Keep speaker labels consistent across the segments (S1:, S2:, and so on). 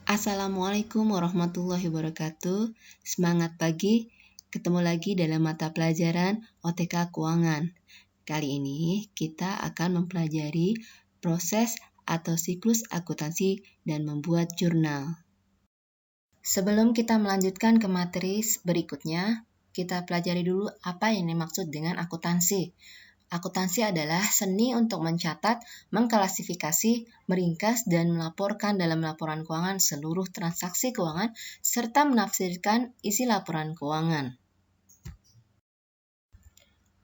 S1: Assalamualaikum warahmatullahi wabarakatuh. Semangat pagi, ketemu lagi dalam mata pelajaran OTK Keuangan. Kali ini kita akan mempelajari proses atau siklus akuntansi dan membuat jurnal. Sebelum kita melanjutkan ke materi berikutnya, kita pelajari dulu apa yang dimaksud dengan akuntansi. Akuntansi adalah seni untuk mencatat, mengklasifikasi, meringkas, dan melaporkan dalam laporan keuangan seluruh transaksi keuangan, serta menafsirkan isi laporan keuangan.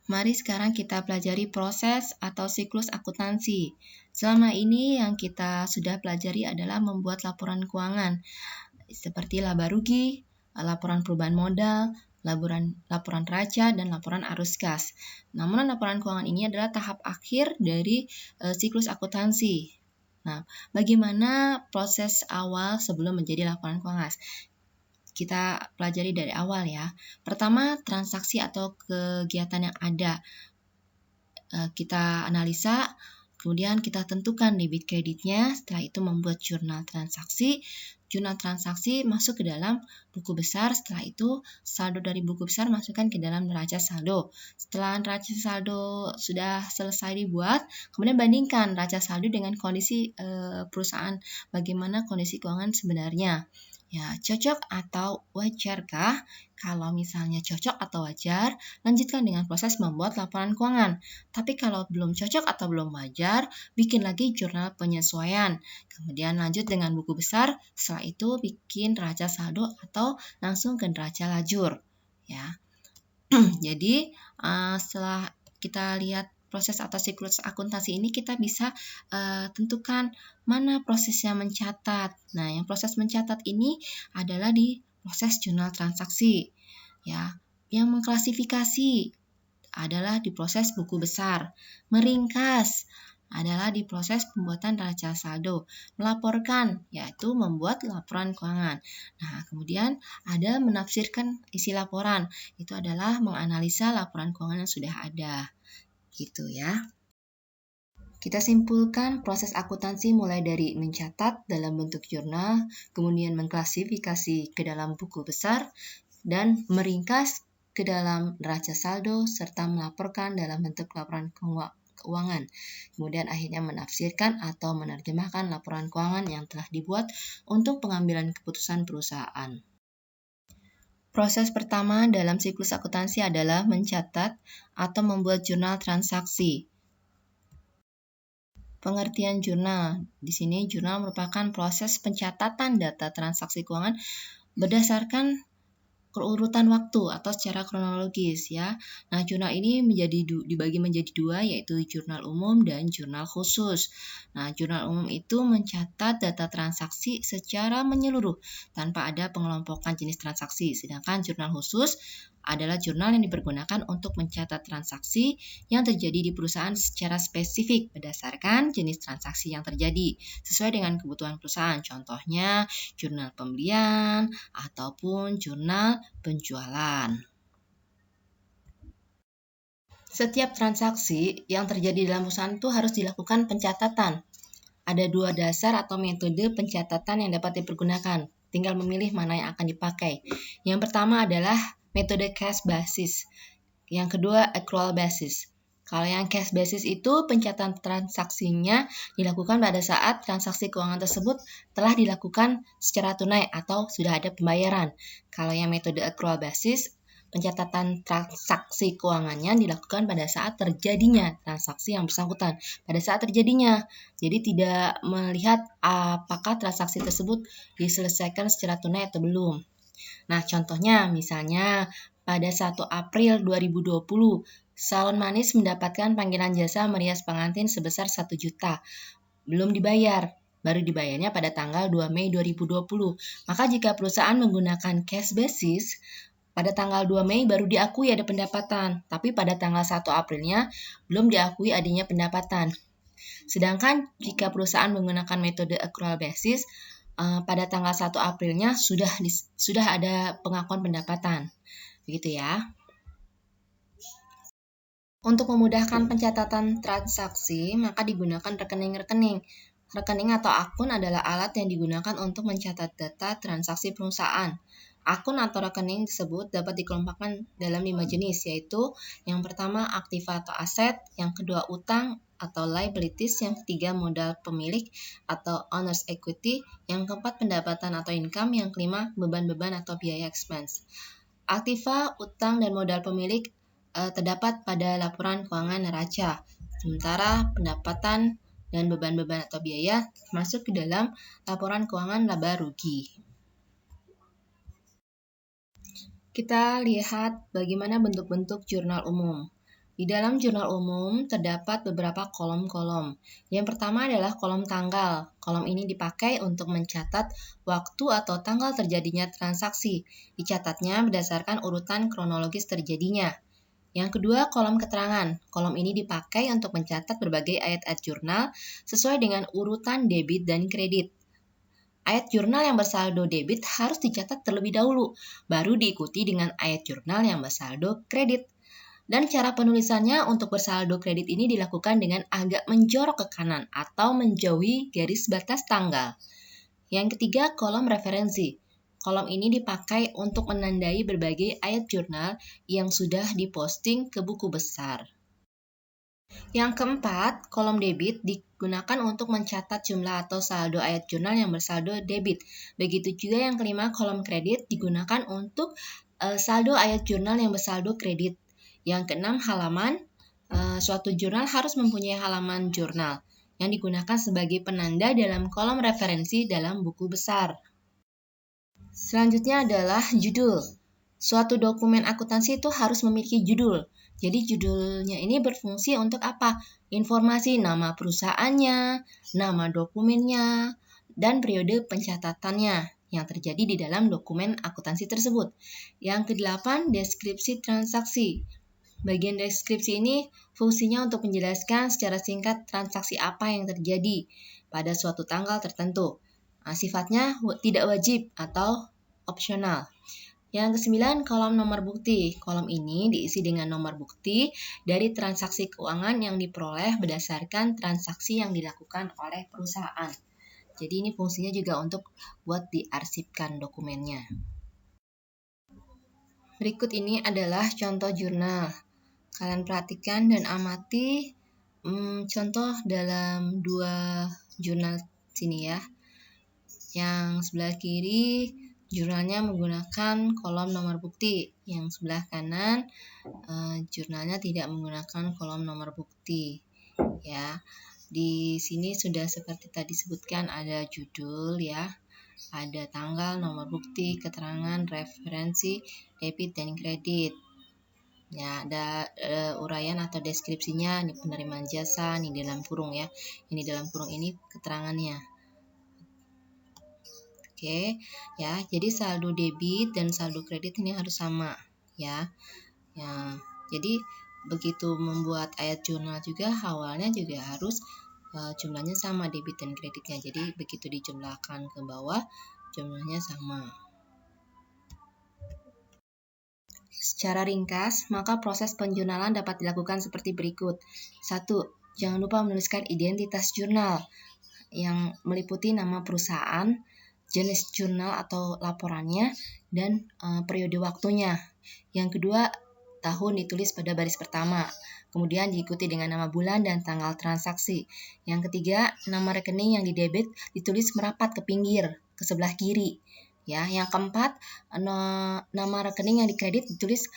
S1: Mari sekarang kita pelajari proses atau siklus akuntansi. Selama ini yang kita sudah pelajari adalah membuat laporan keuangan, seperti laba rugi, laporan perubahan modal, laporan neraca, dan laporan arus kas. Namun laporan keuangan ini adalah tahap akhir dari siklus akuntansi. Nah, bagaimana proses awal sebelum menjadi laporan keuangan? Kita pelajari dari awal ya. Pertama, transaksi atau kegiatan yang ada. Kita analisa, kemudian kita tentukan debit kreditnya, setelah itu membuat jurnal transaksi. Jurnal transaksi masuk ke dalam buku besar, setelah itu saldo dari buku besar masukkan ke dalam neraca saldo. Setelah neraca saldo sudah selesai dibuat, kemudian bandingkan neraca saldo dengan kondisi perusahaan, bagaimana kondisi keuangan sebenarnya. Ya, cocok atau wajarkah? Kalau misalnya cocok atau wajar, lanjutkan dengan proses membuat laporan keuangan. Tapi kalau belum cocok atau belum wajar, bikin lagi jurnal penyesuaian. Kemudian lanjut dengan buku besar, setelah itu bikin neraca saldo atau langsung ke neraca lajur. Ya. Jadi, setelah kita lihat proses atau siklus akuntansi ini, kita bisa tentukan mana prosesnya mencatat. Nah, yang proses mencatat ini adalah di proses jurnal transaksi. Ya, yang mengklasifikasi adalah di proses buku besar. Meringkas adalah di proses pembuatan neraca saldo. Melaporkan, yaitu membuat laporan keuangan. Nah, kemudian ada menafsirkan isi laporan. Itu adalah menganalisa laporan keuangan yang sudah ada. Gitu ya. Kita simpulkan proses akuntansi mulai dari mencatat dalam bentuk jurnal, kemudian mengklasifikasi ke dalam buku besar, dan meringkas ke dalam neraca saldo, serta melaporkan dalam bentuk laporan keuangan. Kemudian akhirnya menafsirkan atau menerjemahkan laporan keuangan yang telah dibuat untuk pengambilan keputusan perusahaan. Proses pertama dalam siklus akuntansi adalah mencatat atau membuat jurnal transaksi. Pengertian jurnal. Di sini jurnal merupakan proses pencatatan data transaksi keuangan berdasarkan keurutan waktu atau secara kronologis ya. Nah, jurnal ini dibagi menjadi dua, yaitu jurnal umum dan jurnal khusus. Nah, jurnal umum itu mencatat data transaksi secara menyeluruh tanpa ada pengelompokan jenis transaksi. Sedangkan jurnal khusus adalah jurnal yang dipergunakan untuk mencatat transaksi yang terjadi di perusahaan secara spesifik berdasarkan jenis transaksi yang terjadi sesuai dengan kebutuhan perusahaan. Contohnya jurnal pembelian ataupun jurnal penjualan. Setiap transaksi yang terjadi dalam perusahaan itu harus dilakukan pencatatan. Ada dua dasar atau metode pencatatan yang dapat dipergunakan. Tinggal memilih mana yang akan dipakai. Yang pertama adalah metode cash basis. Yang kedua accrual basis. Kalau yang cash basis itu pencatatan transaksinya dilakukan pada saat transaksi keuangan tersebut telah dilakukan secara tunai atau sudah ada pembayaran. Kalau yang metode accrual basis, pencatatan transaksi keuangannya dilakukan pada saat terjadinya transaksi yang bersangkutan. Pada saat terjadinya, jadi tidak melihat apakah transaksi tersebut diselesaikan secara tunai atau belum. Nah, contohnya misalnya pada 1 April 2020, salon manis mendapatkan panggilan jasa merias pengantin sebesar 1 juta. Belum dibayar, baru dibayarnya pada tanggal 2 Mei 2020. Maka jika perusahaan menggunakan cash basis, pada tanggal 2 Mei baru diakui ada pendapatan, tapi pada tanggal 1 Aprilnya belum diakui adanya pendapatan. Sedangkan jika perusahaan menggunakan metode accrual basis, pada tanggal 1 Aprilnya sudah ada pengakuan pendapatan. Begitu ya. Untuk memudahkan pencatatan transaksi, maka digunakan rekening-rekening. Rekening atau akun adalah alat yang digunakan untuk mencatat data transaksi perusahaan. Akun atau rekening tersebut dapat dikelompokkan dalam 5 jenis, yaitu yang pertama aktiva atau aset, yang kedua utang atau liabilities, yang ketiga modal pemilik atau owner's equity, yang keempat pendapatan atau income, yang kelima beban-beban atau biaya expense. Aktiva, utang, dan modal pemilik terdapat pada laporan keuangan neraca, sementara pendapatan dan beban-beban atau biaya masuk ke dalam laporan keuangan laba rugi. Kita lihat bagaimana bentuk-bentuk jurnal umum. Di dalam jurnal umum terdapat beberapa kolom-kolom. Yang pertama adalah kolom tanggal. Kolom ini dipakai untuk mencatat waktu atau tanggal terjadinya transaksi. Dicatatnya berdasarkan urutan kronologis terjadinya. Yang kedua, kolom keterangan. Kolom ini dipakai untuk mencatat berbagai ayat-ayat jurnal sesuai dengan urutan debit dan kredit. Ayat jurnal yang bersaldo debit harus dicatat terlebih dahulu, baru diikuti dengan ayat jurnal yang bersaldo kredit. Dan cara penulisannya untuk bersaldo kredit ini dilakukan dengan agak menjorok ke kanan atau menjauhi garis batas tanggal. Yang ketiga, kolom referensi. Kolom ini dipakai untuk menandai berbagai ayat jurnal yang sudah diposting ke buku besar. Yang keempat, kolom debit digunakan untuk mencatat jumlah atau saldo ayat jurnal yang bersaldo debit. Begitu juga yang kelima, kolom kredit digunakan untuk saldo ayat jurnal yang bersaldo kredit. Yang keenam, halaman. Suatu jurnal harus mempunyai halaman jurnal yang digunakan sebagai penanda dalam kolom referensi dalam buku besar. Selanjutnya adalah judul. Suatu dokumen akuntansi itu harus memiliki judul. Jadi judulnya ini berfungsi untuk apa? Informasi nama perusahaannya, nama dokumennya, dan periode pencatatannya yang terjadi di dalam dokumen akuntansi tersebut. Yang kedelapan, deskripsi transaksi. Bagian deskripsi ini fungsinya untuk menjelaskan secara singkat transaksi apa yang terjadi pada suatu tanggal tertentu. Sifatnya tidak wajib atau opsional. Yang kesembilan, kolom nomor bukti. Kolom ini diisi dengan nomor bukti dari transaksi keuangan yang diperoleh berdasarkan transaksi yang dilakukan oleh perusahaan. Jadi ini fungsinya juga untuk buat diarsipkan dokumennya. Berikut ini adalah contoh jurnal. Kalian perhatikan dan amati contoh dalam dua jurnal sini ya. Yang sebelah kiri jurnalnya menggunakan kolom nomor bukti. Yang sebelah kanan jurnalnya tidak menggunakan kolom nomor bukti. Ya, di sini sudah seperti tadi sebutkan ada judul ya, ada tanggal, nomor bukti, keterangan, referensi, debit dan kredit. Ya, ada uraian atau deskripsinya, ini penerimaan jasa, ini dalam kurung ya. Ini dalam kurung ini keterangannya. Oke, ya. Jadi saldo debit dan saldo kredit ini harus sama, ya. Ya, jadi begitu membuat ayat jurnal juga awalnya juga harus jumlahnya sama debit dan kreditnya. Jadi begitu dijumlahkan ke bawah jumlahnya sama. Secara ringkas, maka proses penjurnalan dapat dilakukan seperti berikut. 1. Jangan lupa menuliskan identitas jurnal yang meliputi nama perusahaan, jenis jurnal atau laporannya, dan periode waktunya. Yang kedua, tahun ditulis pada baris pertama. Kemudian diikuti dengan nama bulan dan tanggal transaksi. Yang ketiga, nama rekening yang didebit ditulis merapat ke pinggir, ke sebelah kiri. Ya, yang keempat, nama rekening yang dikredit ditulis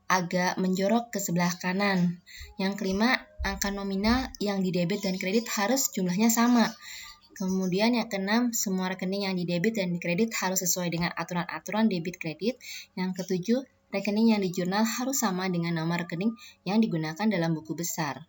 S1: agak menjorok ke sebelah kanan. Yang kelima, angka nominal yang didebit dan kredit harus jumlahnya sama. Kemudian yang keenam, semua rekening yang didebit dan dikredit harus sesuai dengan aturan-aturan debit kredit. Yang ketujuh, rekening yang di jurnal harus sama dengan nama rekening yang digunakan dalam buku besar.